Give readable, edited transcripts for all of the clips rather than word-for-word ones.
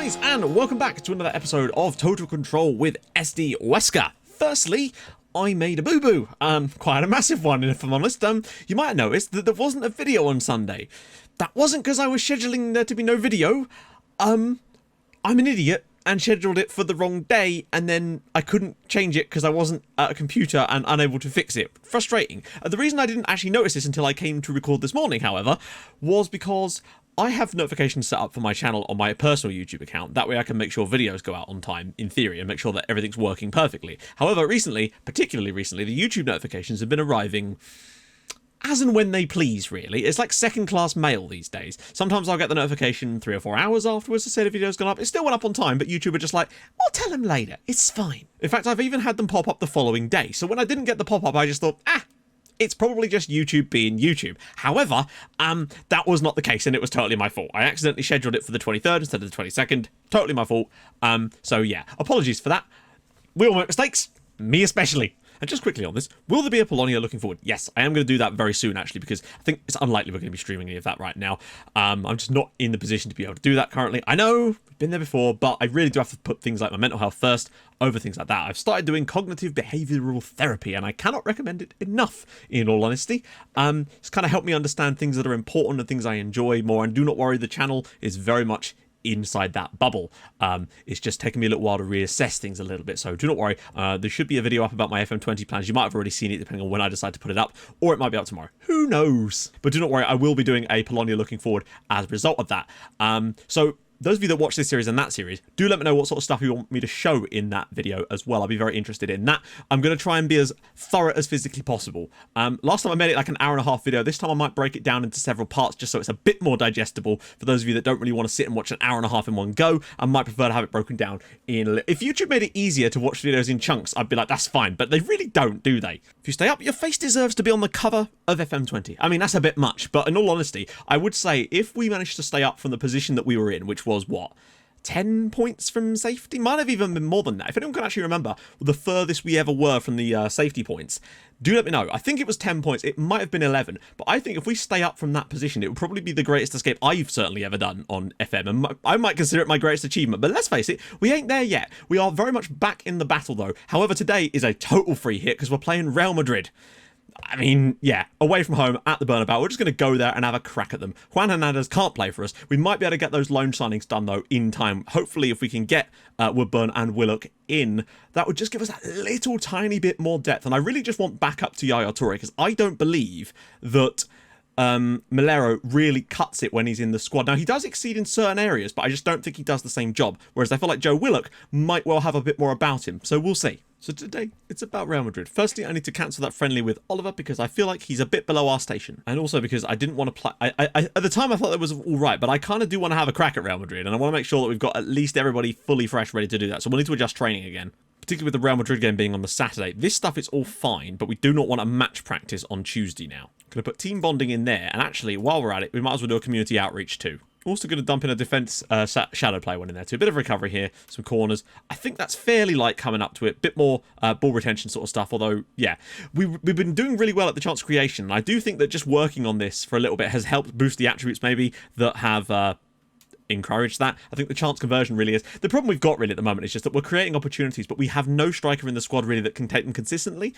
guys, and welcome back to another episode of Total Control with SD Huesca. Firstly, I made a boo-boo, quite a massive one if I'm honest. You might have noticed that there wasn't a video on Sunday. That wasn't because I was scheduling there to be no video. I'm an idiot and scheduled it for the wrong day, and then I couldn't change it because I wasn't at a computer and unable to fix it. Frustrating. The reason I didn't actually notice this until I came to record this morning, however, was because I have notifications set up for my channel on my personal YouTube account. That way I can make sure videos go out on time, in theory, and make sure that everything's working perfectly. However, recently, particularly recently, the YouTube notifications have been arriving as and when they please, really. It's like second-class mail these days. Sometimes I'll get the notification 3 or 4 hours afterwards to say the video's gone up. It still went up on time, but YouTube are just like, we'll tell them later. It's fine. In fact, I've even had them pop up the following day. So when I didn't get the pop-up, I just thought, it's probably just YouTube being YouTube. However, that was not the case, and it was totally my fault. I accidentally scheduled it for the 23rd instead of the 22nd. Totally my fault. So yeah, apologies for that. We all make mistakes, me especially. And just quickly on this, will there be a Polonia looking forward? Yes, I am going to do that very soon, actually, because I think it's unlikely we're going to be streaming any of that right now. I'm just not in the position to be able to do that currently. I know, we've been there before, but I really do have to put things like my mental health first over things like that. I've started doing cognitive behavioural therapy, and I cannot recommend it enough, in all honesty. It's kind of helped me understand things that are important and things I enjoy more, and do not worry, the channel is very much inside that bubble. It's just taken me a little while to reassess things a little bit, so do not worry. There should be a video up about my FM20 plans. You might have already seen it depending on when I decide to put it up, or it might be up tomorrow. Who knows? But do not worry, I will be doing a Polonia looking forward as a result of that. So those of you that watch this series and that series, do let me know what sort of stuff you want me to show in that video as well. I'll be very interested in that. I'm going to try and be as thorough as physically possible. Last time I made it like an hour-and-a-half video. This time I might break it down into several parts just so it's a bit more digestible. For those of you that don't really want to sit and watch an hour-and-a-half in one go, I might prefer to have it broken down in if YouTube made it easier to watch videos in chunks, I'd be like, that's fine. But they really don't, do they? If you stay up, your face deserves to be on the cover of FM20. I mean, that's a bit much, but in all honesty, I would say if we managed to stay up from the position that we were in, which was what? 10 points from safety? Might have even been more than that. If anyone can actually remember the furthest we ever were from the safety points, do let me know. I think it was 10 points. It might have been 11. But I think if we stay up from that position, it would probably be the greatest escape I've certainly ever done on FM. And I might consider it my greatest achievement. But let's face it, we ain't there yet. We are very much back in the battle, though. However, today is a total free hit because we're playing Real Madrid. I mean, yeah, away from home at the Bernabeu. We're just going to go there and have a crack at them. Juan Hernandez can't play for us. We might be able to get those loan signings done, though, in time. Hopefully, if we can get Woodburn and Willock in, that would just give us that little tiny bit more depth. And I really just want backup to Yaya Toure, because I don't believe that Melero really cuts it when he's in the squad. Now, he does exceed in certain areas, but I just don't think he does the same job. Whereas I feel like Joe Willock might well have a bit more about him. So we'll see. So today, it's about Real Madrid. Firstly, I need to cancel that friendly with Oliver because I feel like he's a bit below our station. And also because I didn't want to play... at the time, I thought that was all right, but I kind of do want to have a crack at Real Madrid, and I want to make sure that we've got at least everybody fully fresh, ready to do that. So we'll need to adjust training again, particularly with the Real Madrid game being on the Saturday. This stuff is all fine, but we do not want a match practice on Tuesday now. Going to put team bonding in there, and actually, while we're at it, we might as well do a community outreach too. Also going to dump in a defense shadow play one in there too. A bit of recovery here, some corners. I think that's fairly light coming up to it. Bit more ball retention sort of stuff. Although, yeah, we've been doing really well at the chance creation. And I do think that just working on this for a little bit has helped boost the attributes maybe that have encouraged that. I think the chance conversion really is. The problem we've got really at the moment is just that we're creating opportunities, but we have no striker in the squad really that can take them consistently.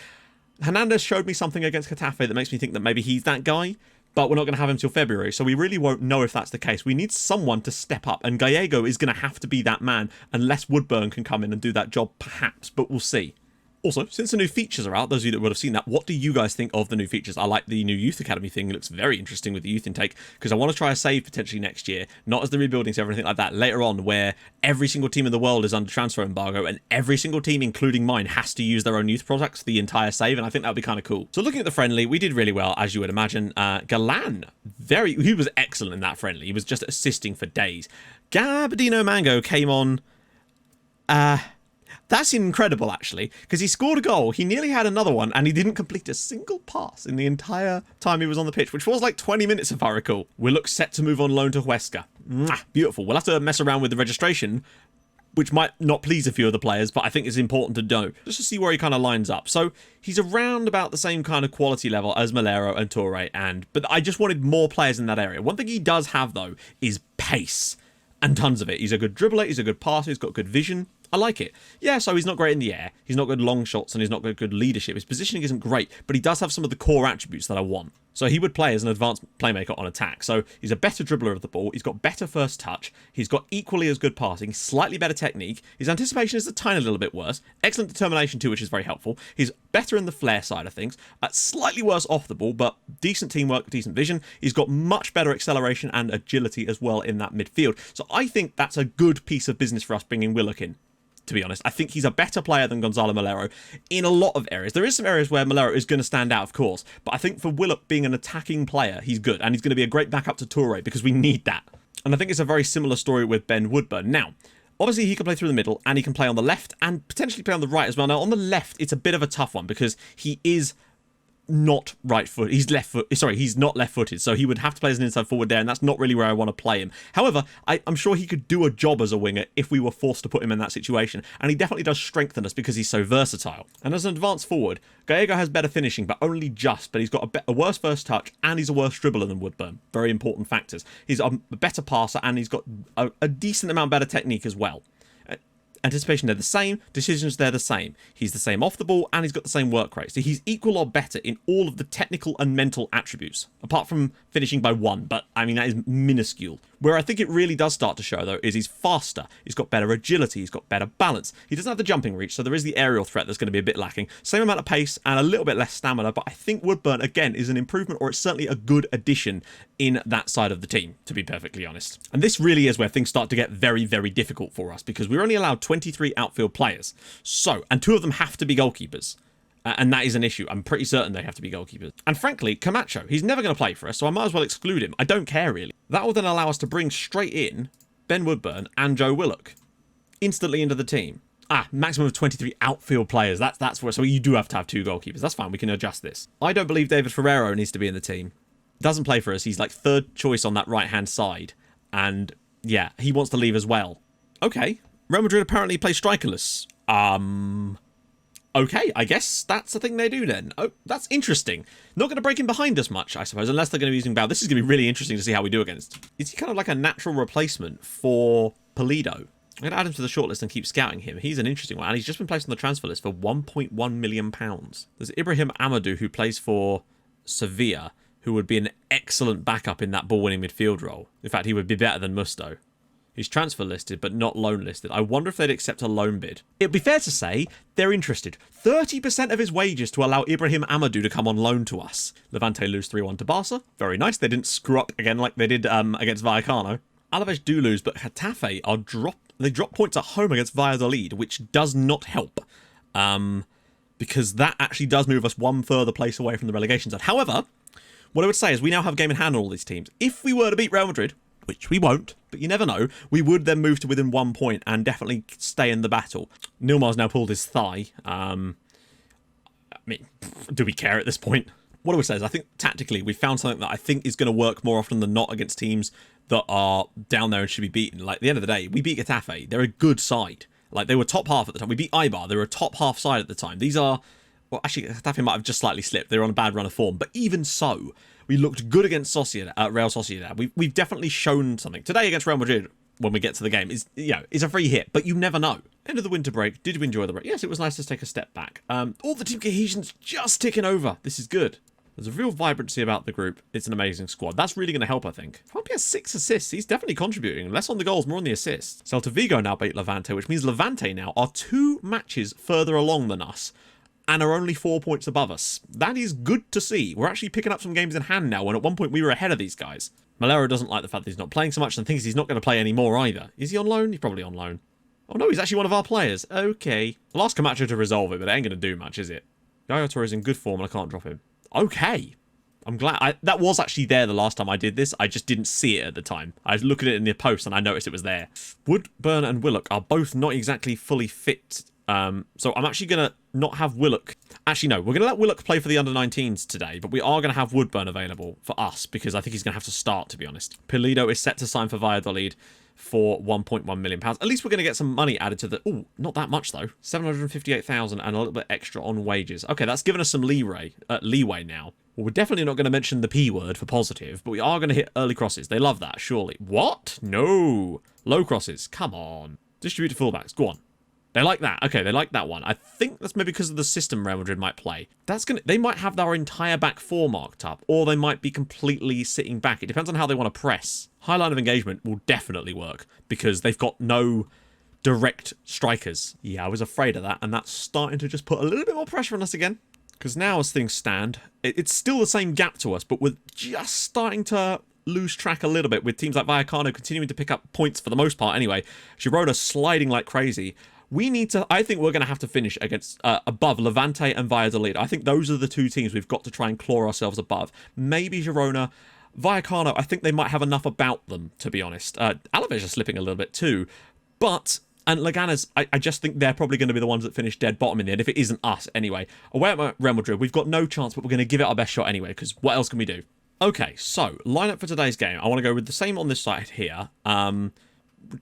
Hernandez showed me something against Getafe that makes me think that maybe he's that guy. But we're not going to have him till February, so we really won't know if that's the case. We need someone to step up, and Gallego is going to have to be that man, unless Woodburn can come in and do that job, perhaps, but we'll see. Also, since the new features are out, those of you that would have seen that, what do you guys think of the new features? I like the new Youth Academy thing. It looks very interesting with the youth intake, because I want to try a save potentially next year, not as the rebuilding to everything like that, later on, where every single team in the world is under transfer embargo, and every single team, including mine, has to use their own youth products for the entire save, and I think that would be kind of cool. So looking at the friendly, we did really well, as you would imagine. Galan, he was excellent in that friendly. He was just assisting for days. Gabardino Mango came on... That's incredible, actually, because he scored a goal, he nearly had another one, and he didn't complete a single pass in the entire time he was on the pitch, which was like 20 minutes if I recall. Willock set to move on loan to Huesca. Beautiful. We'll have to mess around with the registration, which might not please a few of the players, but I think it's important to know, just to see where he kind of lines up. So he's around about the same kind of quality level as Melero and Toure, but I just wanted more players in that area. One thing he does have, though, is pace. and tons of it. He's a good dribbler, he's a good passer, he's got good vision. I like it. Yeah, so he's not great in the air, he's not good long shots, and he's not good leadership. His positioning isn't great, but he does have some of the core attributes that I want. So he would play as an advanced playmaker on attack. So he's a better dribbler of the ball, he's got better first touch, he's got equally as good passing, slightly better technique, his anticipation is a tiny little bit worse, excellent determination too, which is very helpful. He's better in the flair side of things, slightly worse off the ball, but decent teamwork, decent vision. He's got much better acceleration and agility as well in that midfield. So I think that's a good piece of business for us bringing Willock in. To be honest, I think he's a better player than Gonzalo Malero in a lot of areas. There is some areas where Malero is going to stand out, of course, but I think for Willock being an attacking player, he's good, and he's going to be a great backup to Toure because we need that. And I think it's a very similar story with Ben Woodburn. Now, obviously he can play through the middle, and he can play on the left, and potentially play on the right as well. Now, on the left, it's a bit of a tough one because he is not right foot. He's he's not left footed, so he would have to play as an inside forward there, and that's not really where I want to play him. However, I'm sure he could do a job as a winger if we were forced to put him in that situation, and he definitely does strengthen us because he's so versatile. And as an advanced forward, Gallego has better finishing, but only just, but he's got a worse first touch, and he's a worse dribbler than Woodburn. Very important factors. He's a better passer, and he's got a decent amount better technique as well. Anticipation, they're the same. Decisions, they're the same. He's the same off the ball, and he's got the same work rate. So he's equal or better in all of the technical and mental attributes, apart from finishing by 1, but I mean, that is minuscule. Where I think it really does start to show, though, is he's faster. He's got better agility. He's got better balance. He doesn't have the jumping reach, so there is the aerial threat that's going to be a bit lacking. Same amount of pace and a little bit less stamina, but I think Woodburn, again, is an improvement, or it's certainly a good addition in that side of the team, to be perfectly honest. And this really is where things start to get very, very difficult for us, because we're only allowed 23 outfield players. So, and 2 of them have to be goalkeepers. And that is an issue. I'm pretty certain they have to be goalkeepers. And frankly, Camacho, he's never going to play for us, so I might as well exclude him. I don't care, really. That will then allow us to bring straight in Ben Woodburn and Joe Willock instantly into the team. Maximum of 23 outfield players. That's where. So you do have to have 2 goalkeepers. That's fine. We can adjust this. I don't believe David Ferrero needs to be in the team. Doesn't play for us. He's like 3rd choice on that right-hand side. And yeah, he wants to leave as well. Okay. Real Madrid apparently play strikerless. Okay, I guess that's the thing they do then. Oh, that's interesting. Not going to break in behind us much, I suppose, unless they're going to be using Bow. This is going to be really interesting to see how we do against. Is he kind of like a natural replacement for Pulido? I'm going to add him to the shortlist and keep scouting him. He's an interesting one, and he's just been placed on the transfer list for £1.1 million. There's Ibrahim Amadou, who plays for Sevilla, who would be an excellent backup in that ball-winning midfield role. In fact, he would be better than Musto. He's transfer listed, but not loan listed. I wonder if they'd accept a loan bid. It'd be fair to say they're interested. 30% of his wages to allow Ibrahim Amadou to come on loan to us. Levante lose 3-1 to Barca. Very nice. They didn't screw up again like they did against Vallecano. Alaves do lose, but Getafe are they drop points at home against Valladolid, which does not help. Because that actually does move us one further place away from the relegation zone. However, what I would say is we now have game in hand on all these teams. If we were to beat Real Madrid, which we won't, but you never know, we would then move to within 1 point and definitely stay in the battle. Nilmar's now pulled his thigh. I mean, do we care at this point? What I would say is I think tactically we found something that I think is going to work more often than not against teams that are down there and should be beaten. Like, at the end of the day, we beat Getafe. They're a good side. Like, they were top half at the time. We beat Eibar. They were a top half side at the time. These are... Well, actually, Getafe might have just slightly slipped. They were on a bad run of form. But even so, we looked good against Real Sociedad. We've definitely shown something. Today against Real Madrid, when we get to the game, is a free hit. But you never know. End of the winter break. Did you enjoy the break? Yes, it was nice to take a step back. All the team cohesion's just ticking over. This is good. There's a real vibrancy about the group. It's an amazing squad. That's really going to help, I think. Pompey has 6 assists. He's definitely contributing. Less on the goals, more on the assists. Celta Vigo now beat Levante, which means Levante now are 2 matches further along than us and are only 4 points above us. That is good to see. We're actually picking up some games in hand now, when at one point we were ahead of these guys. Malero doesn't like the fact that he's not playing so much and thinks he's not going to play anymore either. Is he on loan? He's probably on loan. Oh no, he's actually one of our players. Okay. I'll ask Camacho to resolve it, but it ain't going to do much, is it? Yaya Toure is in good form and I can't drop him. Okay. I'm glad. That was actually there the last time I did this. I just didn't see it at the time. I was looking at it in the post and I noticed it was there. Woodburn and Willock are both not exactly fully fit. So I'm actually going to not have Willock. Actually, no. We're going to let Willock play for the under-19s today, but we are going to have Woodburn available for us because I think he's going to have to start, to be honest. Pulido is set to sign for Valladolid for £1.1 million. At least we're going to get some money added to the... Oh, not that much, though. 758,000 and a little bit extra on wages. Okay, that's given us some leeway now. Well, we're definitely not going to mention the P word for positive, but we are going to hit early crosses. They love that, surely. What? No. Low crosses. Come on. Distribute to fullbacks. Go on. They like that. Okay, they like that one. I think that's maybe because of the system Real Madrid might play. They might have our entire back four marked up, or they might be completely sitting back. It depends on how they want to press. High line of engagement will definitely work because they've got no direct strikers. Yeah, I was afraid of that, and that's starting to just put a little bit more pressure on us again. Because now as things stand, it's still the same gap to us, but we're just starting to lose track a little bit with teams like Vallecano continuing to pick up points for the most part anyway. Girona sliding like crazy. We need to, I think we're going to have to finish against above Levante and Valladolid. I think those are the two teams we've got to try and claw ourselves above. Maybe Girona. Vallecano, I think they might have enough about them, to be honest. Alaves are slipping a little bit too. But, and Leganes, I just think they're probably going to be the ones that finish dead bottom in the end, if it isn't us anyway. Away at Real Madrid, we've got no chance, but we're going to give it our best shot anyway, because what else can we do? Okay, so, lineup for today's game. I want to go with the same on this side here.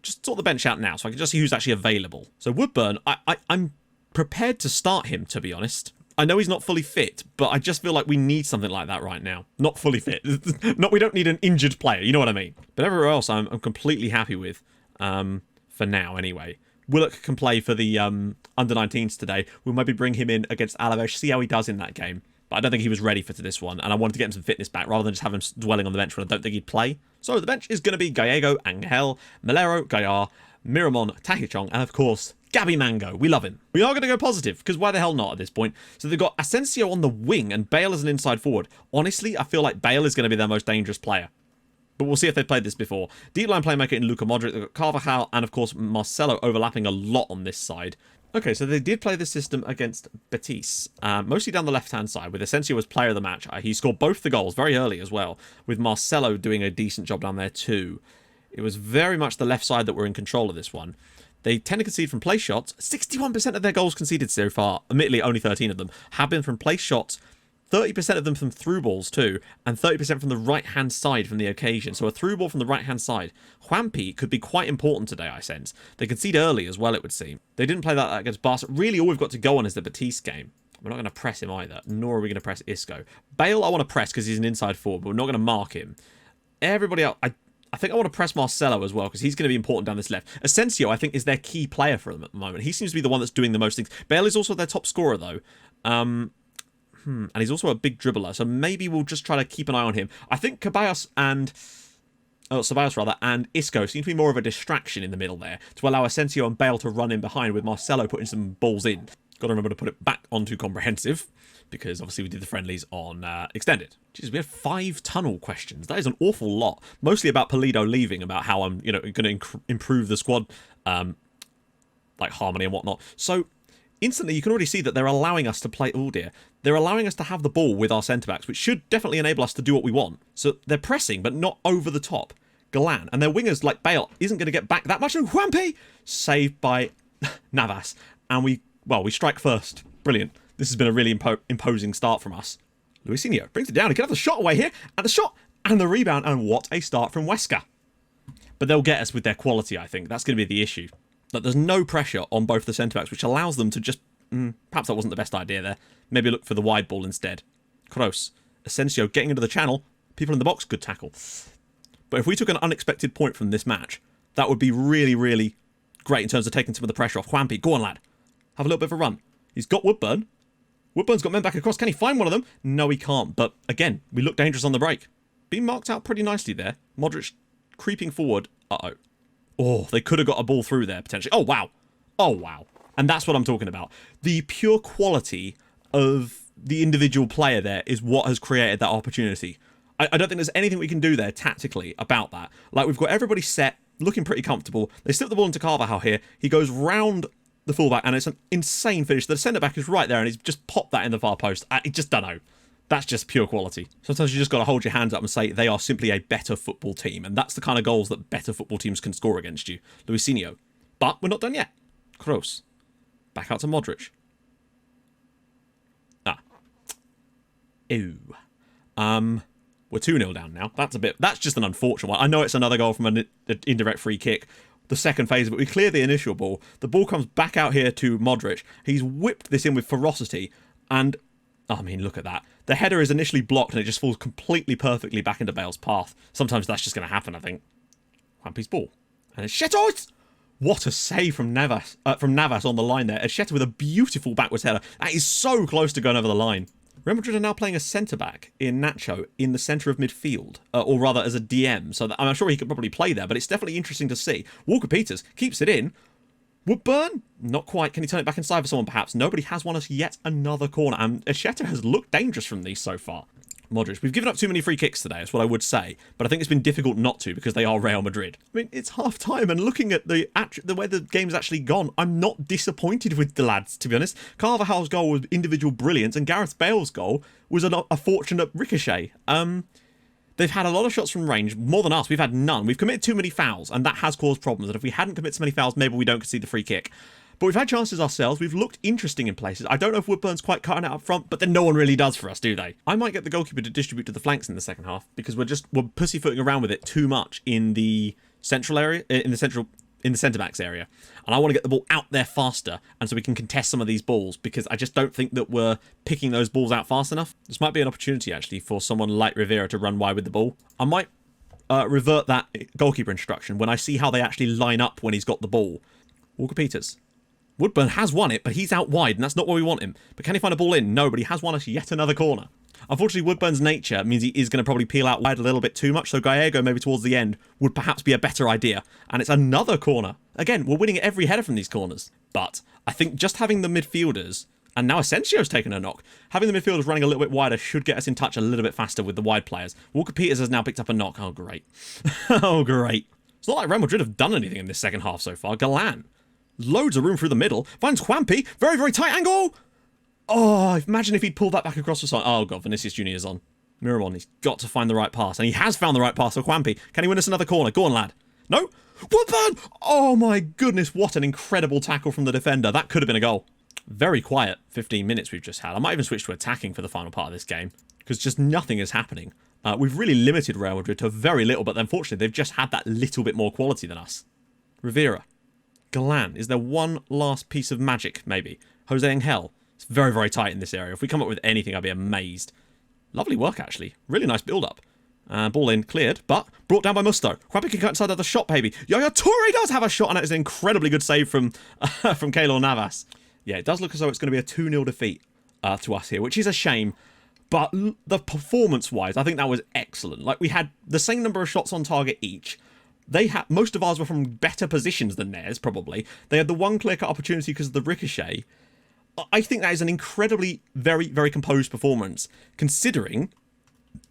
Just sort the bench out now so I can just see who's actually available. So Woodburn, I'm prepared to start him, to be honest. I know he's not fully fit, but I just feel like we need something like that right now. Not fully fit. We don't need an injured player, you know what I mean? But everywhere else I'm completely happy with, for now anyway. Willock can play for the under-19s today. We'll maybe bring him in against Alaves, see how he does in that game. But I don't think he was ready for this one, and I wanted to get him some fitness back rather than just have him dwelling on the bench when I don't think he'd play. So the bench is going to be Gallego, Angel, Melero, Gayar, Miramon, Tahichong, and of course, Gabby Mango. We love him. We are going to go positive, because why the hell not at this point? So they've got Asensio on the wing and Bale as an inside forward. Honestly, I feel like Bale is going to be their most dangerous player. But we'll see if they've played this before. Deep line playmaker in Luka Modric. They've got Carvajal and, of course, Marcelo overlapping a lot on this side. Okay, so they did play this system against Betis, mostly down the left-hand side, with Asensio as player of the match. He scored both the goals very early as well, with Marcelo doing a decent job down there too. It was very much the left side that were in control of this one. They tend to concede from place shots. 61% of their goals conceded so far, admittedly only 13 of them, have been from place shots. 30% of them from through balls too, and 30% from the right-hand side from the occasion. So a through ball from the right-hand side. Juanpi could be quite important today, I sense. They concede early as well, it would seem. They didn't play that against Barca. Really, all we've got to go on is the Betis game. We're not going to press him either, nor are we going to press Isco. Bale, I want to press because he's an inside forward, but we're not going to mark him. Everybody else, I think I want to press Marcelo as well, because he's going to be important down this left. Asensio, I think, is their key player for them at the moment. He seems to be the one that's doing the most things. Bale is also their top scorer, though. And he's also a big dribbler, so maybe we'll just try to keep an eye on him. I think Ceballos and Isco seem to be more of a distraction in the middle there, to allow Asensio and Bale to run in behind, with Marcelo putting some balls in. Got to remember to put it back onto comprehensive, because obviously we did the friendlies on extended. Jesus, we had 5 tunnel questions. That is an awful lot. Mostly about Pulido leaving, about how I'm, going to improve the squad, like harmony and whatnot. So instantly, you can already see that they're allowing us to play... Oh, dear. They're allowing us to have the ball with our centre-backs, which should definitely enable us to do what we want. So they're pressing, but not over the top. Galan. And their wingers, like Bale, isn't going to get back that much. And Juanpi! Saved by Navas. And we strike first. Brilliant. This has been a really imposing start from us. Luisinho brings it down. He can have the shot away here. And the shot. And the rebound. And what a start from Huesca. But they'll get us with their quality, I think. That's going to be the issue. That there's no pressure on both the centre-backs, which allows them to just... perhaps that wasn't the best idea there. Maybe look for the wide ball instead. Kroos. Asensio getting into the channel. People in the box, good tackle. But if we took an unexpected point from this match, that would be really, really great in terms of taking some of the pressure off. Juanpi, go on, lad. Have a little bit of a run. He's got Woodburn. Woodburn's got men back across. Can he find one of them? No, he can't. But again, we look dangerous on the break. Being marked out pretty nicely there. Modric creeping forward. Uh-oh. Oh, they could have got a ball through there, potentially. Oh, wow. Oh, wow. And that's what I'm talking about. The pure quality of the individual player there is what has created that opportunity. I don't think there's anything we can do there tactically about that. Like, we've got everybody set, looking pretty comfortable. They slip the ball into Carvajal here. He goes round the fullback, and it's an insane finish. The centre-back is right there, and he's just popped that in the far post. I just don't know. That's just pure quality. Sometimes you just got to hold your hands up and say they are simply a better football team. And that's the kind of goals that better football teams can score against you. Luisinho. But we're not done yet. Kroos. Back out to Modric. Ew. We're 2-0 down now. That's just an unfortunate one. I know it's another goal from an indirect free kick. The second phase of it. We clear the initial ball. The ball comes back out here to Modric. He's whipped this in with ferocity. And... I mean, look at that. The header is initially blocked and it just falls completely perfectly back into Bale's path. Sometimes that's just going to happen, I think. Juanpi's ball. And Escheto! What a save from Navas on the line there. Escheto with a beautiful backwards header. That is so close to going over the line. Real Madrid are now playing a centre-back in Nacho in the centre of midfield, or rather as a DM, so that, I'm sure he could probably play there, but it's definitely interesting to see. Walker-Peters keeps it in. Woodburn? Not quite. Can he turn it back inside for someone, perhaps? Nobody has won us yet another corner, and Escheto has looked dangerous from these so far. Modric. We've given up too many free kicks today, that's what I would say, but I think it's been difficult not to because they are Real Madrid. I mean, it's half-time, and looking at the way the game's actually gone, I'm not disappointed with the lads, to be honest. Carvajal's goal was individual brilliance, and Gareth Bale's goal was a fortunate ricochet. They've had a lot of shots from range, more than us. We've had none. We've committed too many fouls, and that has caused problems, and if we hadn't committed so many fouls, maybe we don't concede the free kick. But we've had chances ourselves. We've looked interesting in places. I don't know if Woodburn's quite cutting it up front, but then no one really does for us, do they? I might get the goalkeeper to distribute to the flanks in the second half because we're pussyfooting around with it too much in the central area, in the centre backs area. And I want to get the ball out there faster, and so we can contest some of these balls because I just don't think that we're picking those balls out fast enough. This might be an opportunity actually for someone like Rivera to run wide with the ball. I might revert that goalkeeper instruction when I see how they actually line up when he's got the ball. Walker-Peters. Woodburn has won it, but he's out wide, and that's not where we want him. But can he find a ball in? No, but he has won us yet another corner. Unfortunately, Woodburn's nature means he is going to probably peel out wide a little bit too much, so Gallego maybe towards the end would perhaps be a better idea. And it's another corner. Again, we're winning every header from these corners. But I think just having the midfielders, and now Asensio's taken a knock, having the midfielders running a little bit wider should get us in touch a little bit faster with the wide players. Walker-Peters has now picked up a knock. Oh, great. Oh, great. It's not like Real Madrid have done anything in this second half so far. Galan. Loads of room through the middle. Finds Quampi. Very, very tight angle. Oh, imagine if he'd pulled that back across the side. Oh, God, Vinicius Jr.'s on. Miramon, he's got to find the right pass. And he has found the right pass for Quampi. Can he win us another corner? Go on, lad. No. Woodburn! Oh, my goodness. What an incredible tackle from the defender. That could have been a goal. Very quiet 15 minutes we've just had. I might even switch to attacking for the final part of this game because just nothing is happening. We've really limited Real Madrid to very little, but unfortunately, they've just had that little bit more quality than us. Rivera. Galan. Is there one last piece of magic, maybe? Jose Angel. It's very, very tight in this area. If we come up with anything, I'd be amazed. Lovely work, actually. Really nice build-up. Ball in, cleared, but brought down by Musto. Quampi can cut inside of the shot, baby. Yaya Toure does have a shot, and that is an incredibly good save from Keylor Navas. Yeah, it does look as though it's going to be a 2-0 defeat to us here, which is a shame. But the performance-wise, I think that was excellent. Like, we had the same number of shots on target each. They had most of ours were from better positions than theirs, probably. They had the one clear-cut opportunity because of the ricochet. I think that is an incredibly, very, very composed performance, considering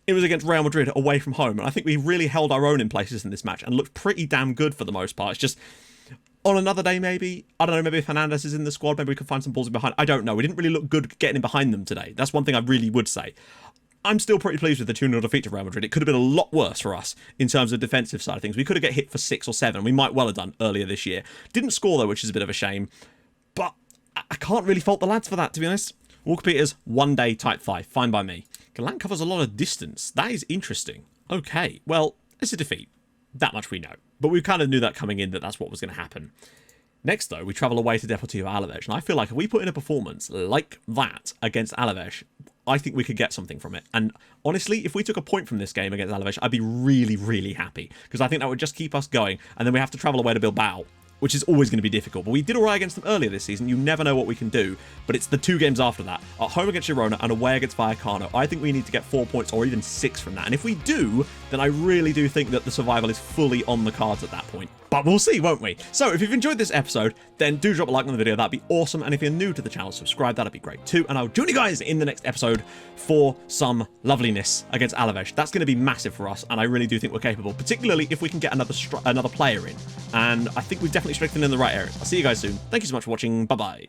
it was against Real Madrid away from home. And I think we really held our own in places in this match and looked pretty damn good for the most part. It's just, on another day maybe, I don't know, maybe if Hernandez is in the squad, maybe we could find some balls in behind. I don't know. We didn't really look good getting in behind them today. That's one thing I really would say. I'm still pretty pleased with the 2-0 defeat to Real Madrid. It could have been a lot worse for us in terms of defensive side of things. We could have get hit for 6 or 7. We might well have done earlier this year. Didn't score though, which is a bit of a shame. But I can't really fault the lads for that, to be honest. Walker-Peters, 1 day type 5. Fine by me. Galan covers a lot of distance. That is interesting. Okay, well, it's a defeat. That much we know. But we kind of knew that coming in, that that's what was going to happen. Next, though, we travel away to Deportivo Alavés, and I feel like if we put in a performance like that against Alavés, I think we could get something from it. And honestly, if we took a point from this game against Alavés, I'd be really, really happy, because I think that would just keep us going, and then we have to travel away to Bilbao, which is always going to be difficult. But we did all right against them earlier this season. You never know what we can do. But it's the 2 games after that. At home against Girona and away against Vallecano. I think we need to get 4 points or even 6 from that. And if we do, then I really do think that the survival is fully on the cards at that point. But we'll see, won't we? So if you've enjoyed this episode, then do drop a like on the video. That'd be awesome. And if you're new to the channel, subscribe. That'd be great too. And I'll join you guys in the next episode for some loveliness against Alavés. That's going to be massive for us. And I really do think we're capable, particularly if we can get another player in. And I think we've definitely strengthened in the right areas. I'll see you guys soon. Thank you so much for watching. Bye-bye.